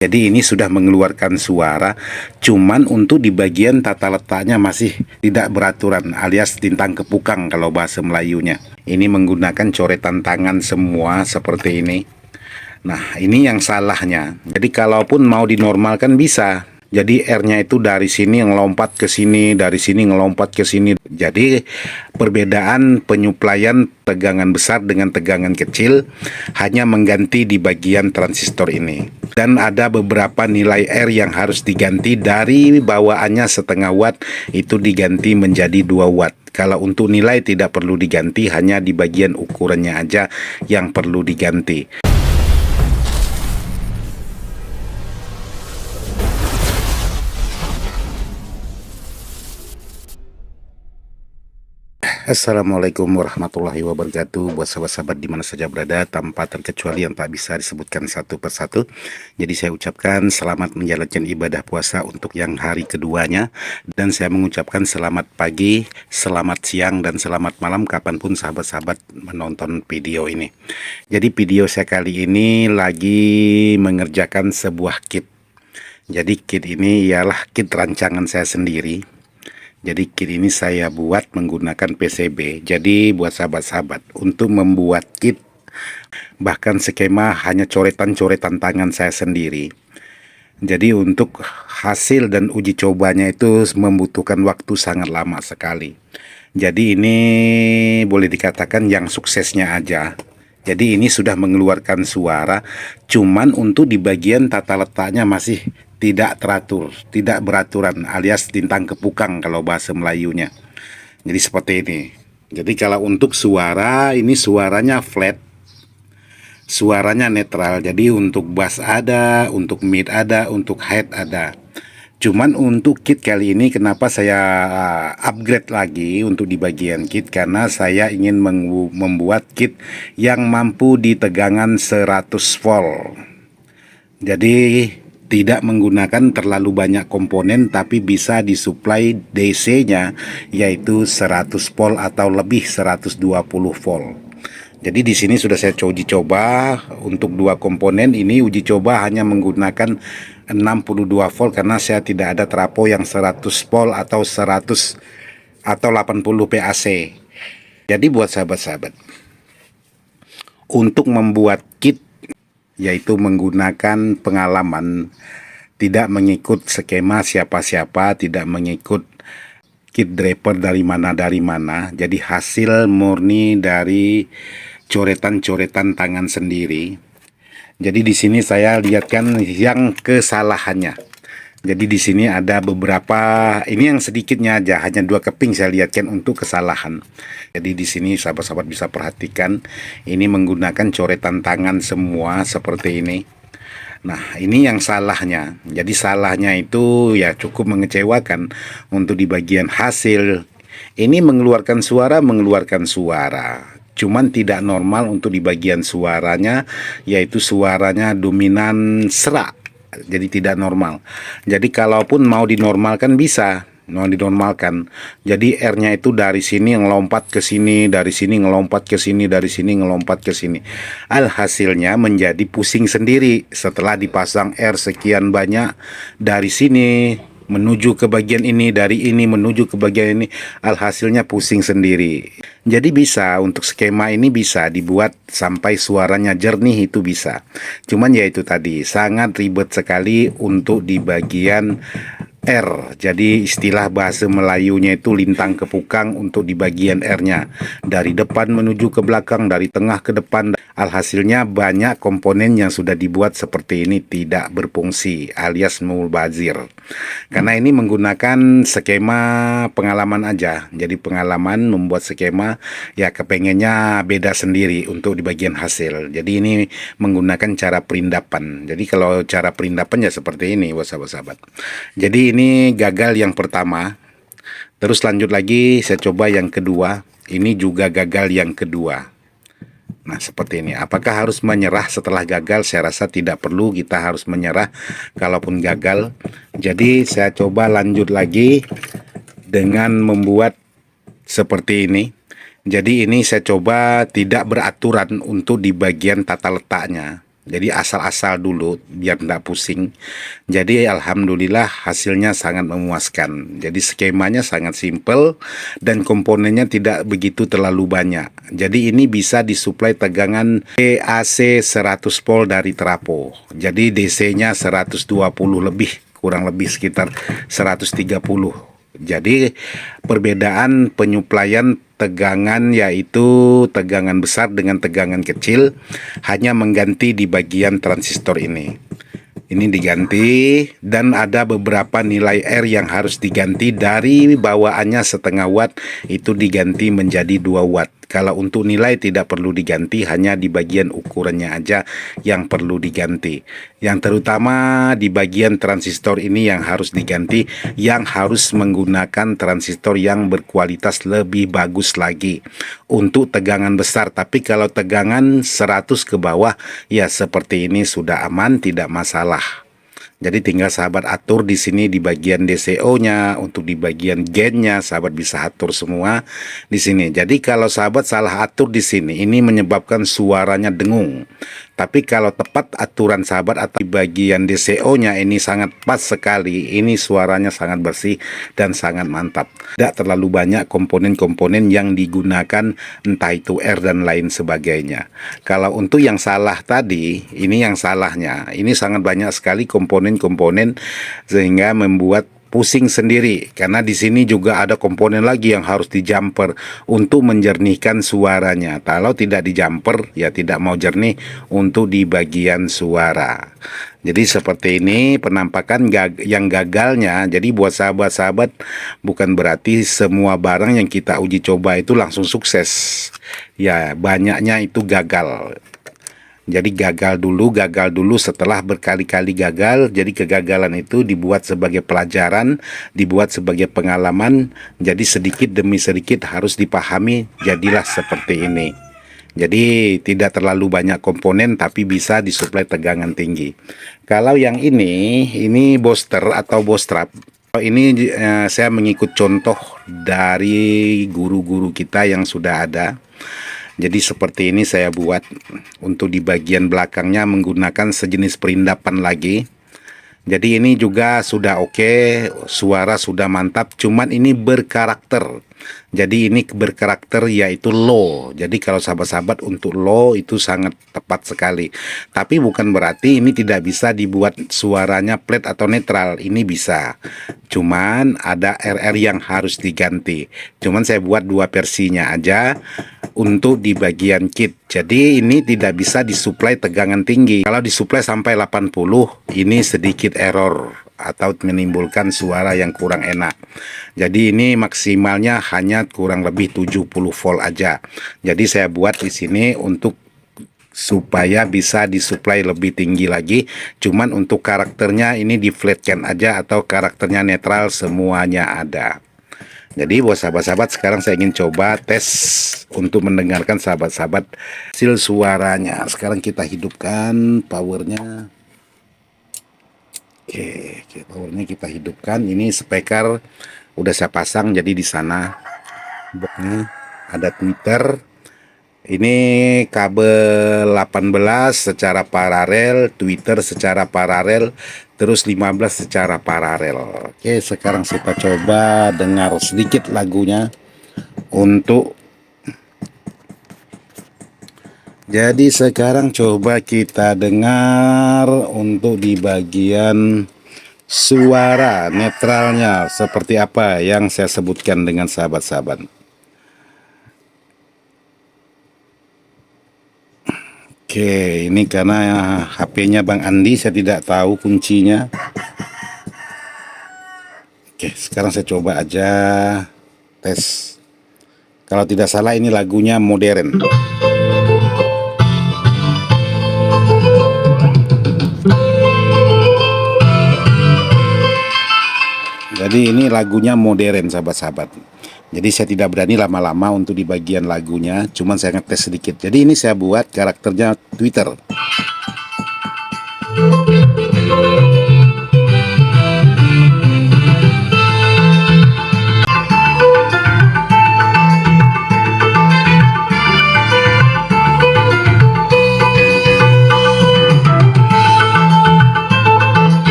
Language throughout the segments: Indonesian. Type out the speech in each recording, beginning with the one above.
Jadi ini sudah mengeluarkan suara, cuman untuk di bagian tata letaknya masih tidak beraturan, alias tintang kepukang kalau bahasa Melayunya. Ini menggunakan coretan tangan semua seperti ini. Nah, ini yang salahnya. Jadi kalaupun mau dinormalkan bisa. Jadi R-nya itu dari sini ngelompat ke sini, dari sini ngelompat ke sini. Jadi perbedaan penyuplaian tegangan besar dengan tegangan kecil hanya mengganti di bagian transistor ini. Dan ada beberapa nilai R yang harus diganti dari bawaannya setengah watt itu diganti menjadi 2 watt. Kalau untuk nilai tidak perlu diganti, hanya di bagian ukurannya aja yang perlu diganti. Assalamualaikum warahmatullahi wabarakatuh. Buat sahabat-sahabat di mana saja berada, tanpa terkecuali yang tak bisa disebutkan satu persatu. Jadi saya ucapkan selamat menjalankan ibadah puasa untuk yang hari keduanya. Dan saya mengucapkan selamat pagi, selamat siang, dan selamat malam kapanpun sahabat-sahabat menonton video ini. Jadi video saya kali ini lagi mengerjakan sebuah kit. Jadi kit ini ialah kit rancangan saya sendiri. Jadi kit ini saya buat menggunakan PCB. Jadi buat sahabat-sahabat, untuk membuat kit bahkan skema hanya coretan-coretan tangan saya sendiri. Jadi untuk hasil dan uji cobanya itu membutuhkan waktu sangat lama sekali. Jadi ini boleh dikatakan yang suksesnya aja. Jadi ini sudah mengeluarkan suara, cuman untuk di bagian tata letaknya masih tidak teratur, tidak beraturan, alias tintang kepukang kalau bahasa Melayunya. Jadi seperti ini. Jadi kalau untuk suara, ini suaranya flat, suaranya netral. Jadi untuk bass ada, untuk mid ada, untuk head ada. Cuman untuk kit kali ini kenapa saya upgrade lagi untuk di bagian kit, karena saya ingin membuat kit yang mampu di tegangan 100 volt. Jadi tidak menggunakan terlalu banyak komponen, tapi bisa disuplai DC-nya yaitu 100 volt atau lebih 120 volt. Jadi di sini sudah saya uji coba untuk dua komponen ini. Uji coba hanya menggunakan 62 volt karena saya tidak ada trafo yang 100 volt atau 100 atau 80 PAC. Jadi buat sahabat-sahabat, untuk membuat kit yaitu menggunakan pengalaman, tidak mengikut skema siapa-siapa, tidak mengikut kit draper dari mana. Jadi hasil murni dari coretan-coretan tangan sendiri. Jadi di sini saya lihatkan yang kesalahannya. Jadi di sini ada beberapa, ini yang sedikitnya aja, hanya 2 keping saya lihatkan untuk kesalahan. Jadi di sini sahabat-sahabat bisa perhatikan, ini menggunakan coretan tangan semua seperti ini. Nah, ini yang salahnya. Jadi salahnya itu ya cukup mengecewakan. Untuk di bagian hasil, ini mengeluarkan suara, cuman tidak normal untuk di bagian suaranya, yaitu suaranya dominan serak. Jadi tidak normal. Jadi kalaupun mau dinormalkan bisa, mau dinormalkan. Jadi R-nya itu dari sini ngelompat ke sini, dari sini ngelompat ke sini, dari sini ngelompat ke sini. Alhasilnya menjadi pusing sendiri setelah dipasang R sekian banyak dari sini menuju ke bagian ini, dari ini menuju ke bagian ini, alhasilnya pusing sendiri. Jadi bisa untuk skema ini bisa dibuat sampai suaranya jernih, itu bisa. Cuman ya itu tadi sangat ribet sekali untuk di bagian R. Jadi istilah bahasa Melayunya itu lintang kepukang untuk di bagian R-nya. Dari depan menuju ke belakang, dari tengah ke depan. Alhasilnya banyak komponen yang sudah dibuat seperti ini tidak berfungsi, alias mubazir. Karena ini menggunakan skema pengalaman aja. Jadi pengalaman membuat skema, ya kepengennya beda sendiri untuk di bagian hasil. Jadi ini menggunakan cara perindapan. Jadi kalau cara perindapan ya seperti ini buat sahabat-sahabat. Jadi ini gagal yang pertama. Terus lanjut lagi, saya coba yang kedua. Ini juga gagal yang kedua. Nah seperti ini. Apakah harus menyerah setelah gagal? Saya rasa tidak perlu kita harus menyerah kalaupun gagal. Jadi saya coba lanjut lagi dengan membuat seperti ini. Jadi ini saya coba tidak beraturan untuk di bagian tata letaknya. Jadi asal-asal dulu biar tidak pusing. Jadi alhamdulillah hasilnya sangat memuaskan. Jadi skemanya sangat simpel dan komponennya tidak begitu terlalu banyak. Jadi ini bisa disuplai tegangan AC 100 volt dari trafo. Jadi DC-nya 120 lebih, kurang lebih sekitar 130. Jadi perbedaan penyuplaian tegangan yaitu tegangan besar dengan tegangan kecil hanya mengganti di bagian transistor ini. Ini diganti dan ada beberapa nilai R yang harus diganti dari bawaannya setengah watt itu diganti menjadi 2 watt. Kalau untuk nilai tidak perlu diganti, hanya di bagian ukurannya aja yang perlu diganti. Yang terutama di bagian transistor ini yang harus diganti, yang harus menggunakan transistor yang berkualitas lebih bagus lagi untuk tegangan besar. Tapi kalau tegangan 100 ke bawah, ya seperti ini sudah aman, tidak masalah. Jadi tinggal sahabat atur di sini di bagian DCO-nya, untuk di bagian gain-nya sahabat bisa atur semua di sini. Jadi kalau sahabat salah atur di sini, ini menyebabkan suaranya dengung. Tapi kalau tepat aturan sahabat atau di bagian DCO-nya ini sangat pas sekali, ini suaranya sangat bersih dan sangat mantap. Tidak terlalu banyak komponen-komponen yang digunakan, entah itu R dan lain sebagainya. Kalau untuk yang salah tadi, ini yang salahnya. Ini sangat banyak sekali komponen-komponen sehingga membuat pusing sendiri, karena di sini juga ada komponen lagi yang harus dijumper untuk menjernihkan suaranya. Kalau tidak dijumper ya tidak mau jernih untuk di bagian suara. Jadi seperti ini penampakan yang gagalnya. Jadi buat sahabat-sahabat, bukan berarti semua barang yang kita uji coba itu langsung sukses. Ya banyaknya itu gagal. Jadi gagal dulu setelah berkali-kali gagal. Jadi kegagalan itu dibuat sebagai pelajaran, dibuat sebagai pengalaman. Jadi sedikit demi sedikit harus dipahami, jadilah seperti ini. Jadi tidak terlalu banyak komponen tapi bisa disuplai tegangan tinggi. Kalau yang ini booster atau bostrap. Ini saya mengikut contoh dari guru-guru kita yang sudah ada. Jadi seperti ini saya buat. Untuk di bagian belakangnya menggunakan sejenis perindapan lagi. Jadi ini juga sudah oke, suara sudah mantap, cuman ini berkarakter. Jadi ini berkarakter yaitu low. Jadi kalau sahabat-sahabat untuk low itu sangat tepat sekali. Tapi bukan berarti ini tidak bisa dibuat suaranya flat atau netral. Ini bisa. Cuman ada RR yang harus diganti. Cuman saya buat dua versinya aja untuk di bagian kit. Jadi ini tidak bisa disuplai tegangan tinggi. Kalau disuplai sampai 80 ini sedikit error atau menimbulkan suara yang kurang enak. Jadi ini maksimalnya hanya kurang lebih 70 volt aja. Jadi saya buat di sini untuk supaya bisa disuplai lebih tinggi lagi. Cuman untuk karakternya ini di flatkan aja atau karakternya netral semuanya ada. Jadi buat sahabat-sahabat, sekarang saya ingin coba tes untuk mendengarkan sahabat-sahabat hasil suaranya. Sekarang kita hidupkan powernya. Oke, powernya kita hidupkan. Ini speaker udah saya pasang, jadi di sana boxnya ada Twitter. Ini kabel 18 secara paralel, Twitter secara paralel, terus 15 secara paralel. Oke, sekarang kita coba dengar sedikit lagunya untuk. Jadi sekarang coba kita dengar untuk di bagian suara netralnya seperti apa yang saya sebutkan dengan sahabat-sahabat. Oke, ini karena HP-nya Bang Andi, saya tidak tahu kuncinya. Oke, sekarang saya coba aja tes. Kalau tidak salah ini lagunya modern. Jadi ini lagunya modern sahabat-sahabat. Jadi saya tidak berani lama-lama untuk di bagian lagunya, cuman saya ngetes sedikit. Jadi ini saya buat karakternya Twitter.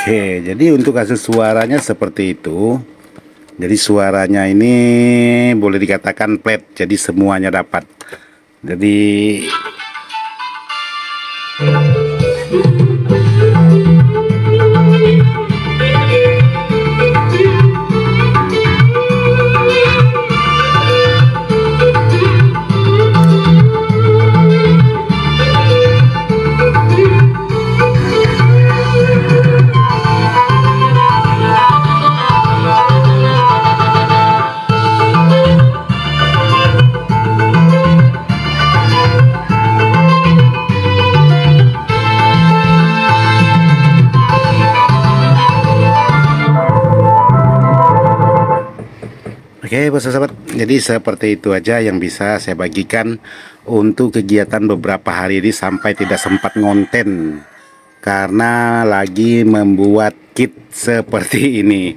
Oke, jadi untuk hasil suaranya seperti itu. Jadi suaranya ini boleh dikatakan flat, jadi semuanya dapat. Jadi oke bos sahabat, jadi seperti itu aja yang bisa saya bagikan untuk kegiatan beberapa hari ini sampai tidak sempat ngonten karena lagi membuat kit seperti ini.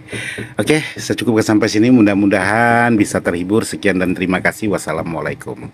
Oke, saya cukupkan sampai sini, mudah-mudahan bisa terhibur. Sekian dan terima kasih. Wassalamualaikum.